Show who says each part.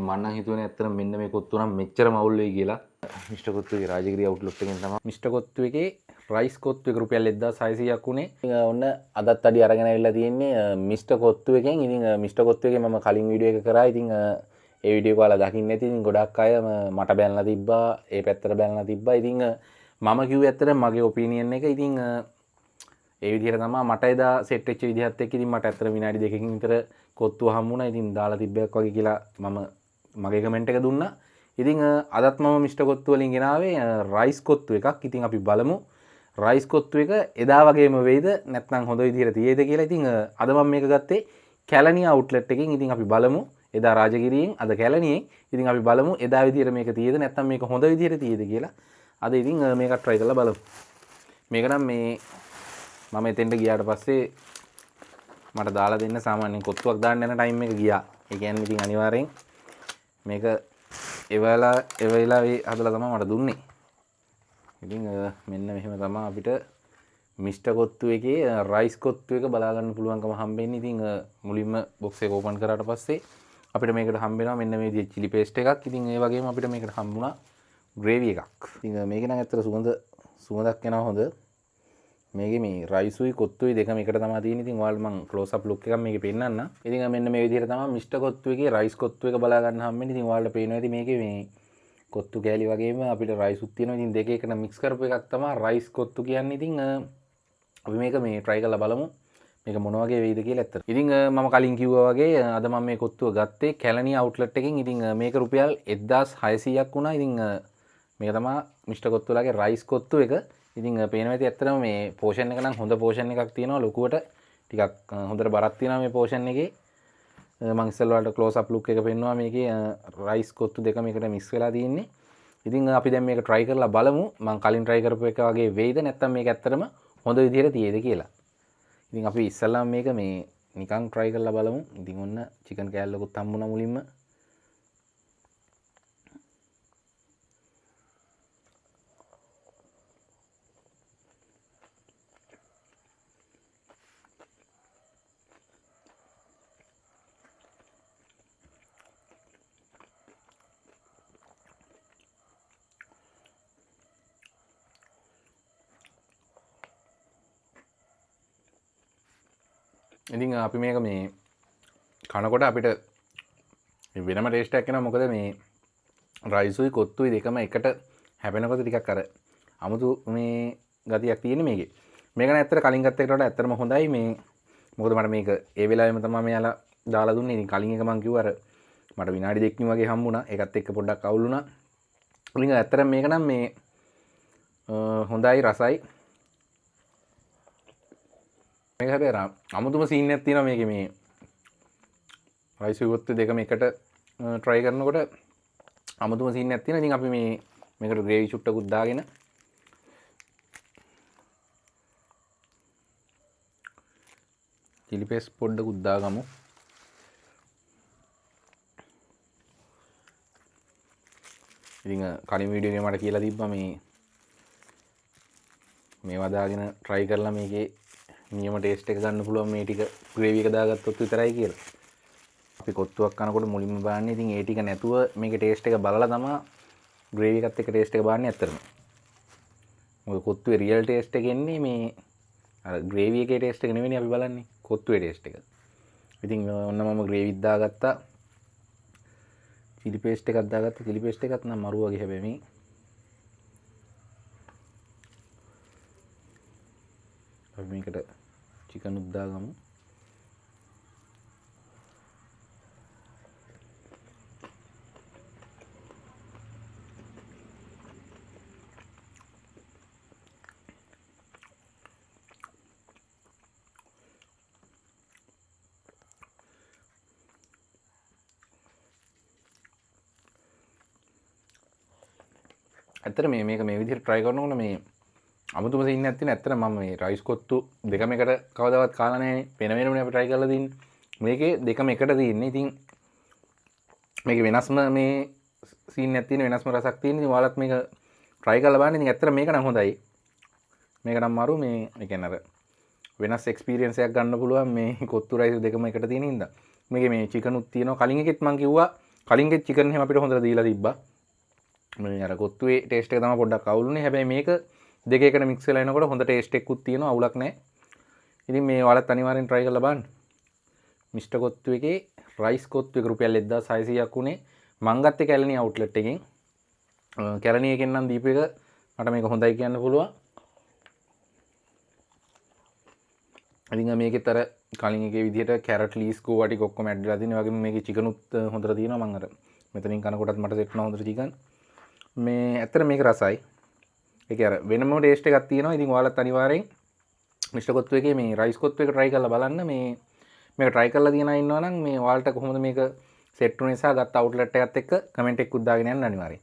Speaker 1: මම නම් හිතුවනේ ඇත්තටම මෙන්න මේ කොත්තු නම් මෙච්චර මවුල් වෙයි කියලා. මිස්ටර් කොත්තුගේ රාජගිරිය අවුට්ලුක් එකෙන් තමයි මිස්ටර් කොත්තුගේ රයිස් කොත්තු එක රුපියල් 1600ක් උනේ. ඔන්න අදත් අඩි අරගෙන ඇවිල්ලා තියෙන්නේ මිස්ටර් කොත්තු එකෙන්. ඉතින් මිස්ටර් කොත්තු එකේ මම කලින් වීඩියෝ එක කරා. ඉතින් ඒ වීඩියෝ එක ඔයාලා දකින්න නැති. ඉතින් ගොඩක් අය මට බැලලා තිබ්බා, ඒ පැත්තට බැලලා තිබ්බා. ඉතින් මම කිව්වේ ඇත්තටම මගේ ඔපිනියන් එක. ඉතින් ඒ විදිහට තමයි මට එදා සෙට් වෙච්ච විදිහත් එක්ක ඉතින් මට ඇත්තට විනාඩි දෙකකින් විතර කොත්තුව හම්බුණා. ඉතින් දාලා තිබ්බයක් වගේ කියලා මම මගේ කමෙන්ට් එක දුන්නා. ඉතින් අදත් මම මිස්ටර් කොත්තු වලින් ගෙනාවේ රයිස් කොත්තු එකක්. ඉතින් අපි බලමු රයිස් කොත්තු එක එදා වගේම වෙයිද නැත්නම් හොඳ විදිහට තියෙයිද කියලා. ඉතින් අද මම මේක ගත්තේ කැලණිය අවුට්ලට් එකකින්. ඉතින් අපි බලමු එදා රාජගිරියෙන් අද කැලණියෙන්. ඉතින් අපි බලමු එදා විදිහට මේක තියෙයිද නැත්නම් මේක හොඳ විදිහට තියෙයිද කියලා. අද ඉතින් මේක try කරලා බලමු. මේක නම් මේ මම එතෙන්ට ගියාට පස්සේ මට දාලා දෙන්න සාමාන්‍යයෙන් කොත්තුවක් දාන්න යන ටයිම් එක ගියා. ඒ කියන්නේ ඉතින් අනිවාර්යෙන් මේක එවෙලාවේ හදලා තමයි මට දුන්නේ. ඉතින් මෙන්න මෙහෙම තමයි අපිට මිස්ටර් කොත්තු එකේ රයිස් කොත්තු එක බලා ගන්න පුළුවන්කම හම්බෙන්නේ. ඉතින් මුලින්ම බොක්ස් එක ඕපන් කරාට පස්සේ අපිට මේකට හම්බෙනවා මෙන්න මේ විදිහේ chili paste එකක්. ඉතින් ඒ වගේම අපිට මේකට හම්බුණා gravy එකක්. ඉතින් මේකේ නම් ඇත්තට සුවඳක් එනවා හොඳ. මේකේ මේ රයිසුයි කොත්තුයි දෙකම එකට තමයි තියෙන්නේ. ඉතින් ඔයාලට මම ක්ලෝස් අප් ලුක් එකක් මේකේ පෙන්නන්න. ඉතින් මෙන්න මේ විදිහට තමයි මිස්ටර් කොත්තු එකේ රයිස් කොත්තු එක බලා ගන්න හම්බෙන්නේ. ඉතින් ඔයාලට පේනවා ඇති මේකේ මේ කොත්තු කෑලි වගේම අපිට රයිසුත් තියෙනවා. ඉතින් දෙක එකට මික්ස් කරපු එකක් තමයි රයිස් කොත්තු කියන්නේ. ඉතින් අපි මේක මේ try කරලා බලමු. මේක මොන වගේ වෙයිද කියලා ඇත්තට. ඉතින් මම කලින් කිව්වා වගේ අද මම මේ කොත්තුව ගත්තේ කැලණිය අවුට්ලට් එකෙන්. ඉතින් මේක රුපියල් 1600ක් වුණා. ඉතින් මේක තමයි මිස්ටර් කොත්තුලාගේ රයිස් කොත්තු එක. ඉතින් පේනවා ඇති ඇත්තටම මේ පෝෂන් එක නම් හොඳ පෝෂන් එකක් තියෙනවා. ලොකුවට ටිකක් හොඳට බරක් තියෙනවා මේ පෝෂන් එකේ. මම ඉස්සෙල්ලා වලට ක්ලෝස් අප් ලුක් එක පෙන්නවා. මේකේ රයිස් කොත්තු දෙකම එකට මික්ස් වෙලා තියෙන්නේ. ඉතින් අපි දැන් මේක try කරලා බලමු. මම කලින් try කරපු එක වගේ වෙයිද නැත්නම් මේක ඇත්තටම හොඳ විදිහට තියෙයිද කියලා. ඉතින් අපි ඉස්සෙල්ලාම මේක මේ නිකන් try කරලා බලමු. ඉතින් ඔන්න චිකන් කෑල්ලකුත් හම්බුණා මුලින්ම. ඉතින් අපි මේක මේ කනකොට අපිට වෙනම ටේස්ට් එකක් එනවා. මොකද මේ රයිසුයි කොත්තුයි දෙකම එකට හැපෙනකොට ටිකක් අර අමුතු මේ ගතියක් තියෙන මේකේ. මේක නම් ඇත්තට කලින් ගත්ත එකට වඩා ඇත්තටම හොඳයි මේ. මොකද මට මේක ඒ වෙලාවෙම තමයි මෙයාලා දාලා දුන්නේ. ඉතින් කලින් එක මම කිව්වා අර මට විනාඩි දෙකකින් වගේ හම්බුණා. ඒකත් එක්ක පොඩ්ඩක් අවුල් වුණා. ඉතින් ඇත්තටම මේක නම් මේ හොඳයි රසයි. මේක හැබැයි අමුතුම සීන් එකක් තියෙනවා මේකේ මේ රයිස් කොත්තු දෙකම එකට try කරනකොට අමුතුම සීන් එකක් තියෙනවා. ඉතින් අපි මේකට ග්‍රේවි චුට්ටකුත් දාගෙන chili paste පොඩ්ඩකුත් දාගමු. ඉතින් කලින් වීඩියෝ එකේ මට කියලා තිබ්බා මේවා දාගෙන try කරලා මේකේ නියම ටේස්ට් එක ගන්න පුළුවන් මේ ටික ග්‍රේවි එක දාගත්තොත් විතරයි කියලා. අපි කොත්තුවක් කනකොට මුලින්ම බලන්නේ ඉතින් ඒ ටික නැතුව මේකේ ටේස්ට් එක බලලා තමයි ග්‍රේවි එකත් එක්ක ටේස්ට් එක බලන්නේ ඇත්තටම. මොකද කොත්තුවේ රියල් ටේස්ට් එක එන්නේ මේ අර ග්‍රේවි එකේ ටේස්ට් එක නෙවෙයි අපි බලන්නේ කොත්තුවේ ටේස්ට් එක. ඉතින් ඔන්න මම ග්‍රේවිත් දාගත්තා. chili paste එකක් දාගත්තා. chili paste එකත් නම් මරු වගේ හැබැයි මේ අපි මේකට චිකන් උත් දාගමු. ඇත්තට මේක මේ විදිහට try කරනකොට මේ අමුතුම සීන් එකක් තියෙන. ඇත්තට මම මේ රයිස් කොත්තු දෙකම එකට කවදාවත් කාලා නැහැ. වෙන වෙනමනේ අපි try කරලා තින්නේ. මේකේ දෙකම එකට තියෙන්නේ. ඉතින් මේකේ වෙනස්ම මේ සීන් එකක් තියෙන, වෙනස්ම රසක් තියෙන. ඉතින් ඔයාලත් මේක try කරලා බලන්න. ඉතින් ඇත්තට මේක නම් හොඳයි. මේක නම් මරු මේ ඒ කියන්නේ අර වෙනස් එක්ස්පීරියන්ස් එකක් ගන්න පුළුවන් මේ කොත්තු රයිස් දෙකම එකට තියෙන හින්දා. මේකේ මේ චිකන් උත් තියෙනවා. කලින් එකෙත් මම කිව්වා කලින්ගේ චිකන් එහෙම අපිට හොඳට දීලා තිබ්බා. මේ අර කොත්තුවේ ටේස්ට් එක තමයි පොඩ්ඩක් අවුලුනේ. හැබැයි මේක දෙක එකට මික්ස් වෙලා එනකොට හොඳ ටේස්ට් එකකුත් තියෙනවා, අවුලක් නැහැ. ඉතින් මේ ඔයාලත් අනිවාර්යෙන් try කරලා බලන්න. මිස්ටර් කොත්තු එකේ රයිස් කොත්තු එක රුපියල් 1600ක් උනේ. මං ගත්තේ කැලණි අවුට්ලට් එකෙන්. කැලණි එකෙන් නම් දීපු එක මට මේක හොඳයි කියන්න පුළුවන්. ඉතින් මේකෙත් අර කලින් එකේ විදිහට කැරට් ලීස් කෝවා ටික ඔක්කොම ඇඩ් වෙලා තියෙනවා. ඒ වගේම මේකේ චිකනුත් හොඳට තියෙනවා. මං අර මෙතනින් කනකොටත් මට සෙට් වුණා හොඳට චිකන්. මේ ඇත්තට මේක රසයි. ඒක අර වෙනම ටේස්ට් එකක් තියෙනවා. ඉතින් ඔයාලත් අනිවාර්යෙන් මිස්ටර් කොත්තු එකේ මේ රයිස් කොත්තු එක try කරලා බලන්න. මේක try කරලා තියන අය ඉන්නවා නම් මේ ඔයාලට කොහොමද මේක සෙට් වුනේ සහ ගත්ත අවුට්ලට් එකත් එක්ක කමෙන්ට් එකකුත් දාගෙන යන්න අනිවාර්යෙන්.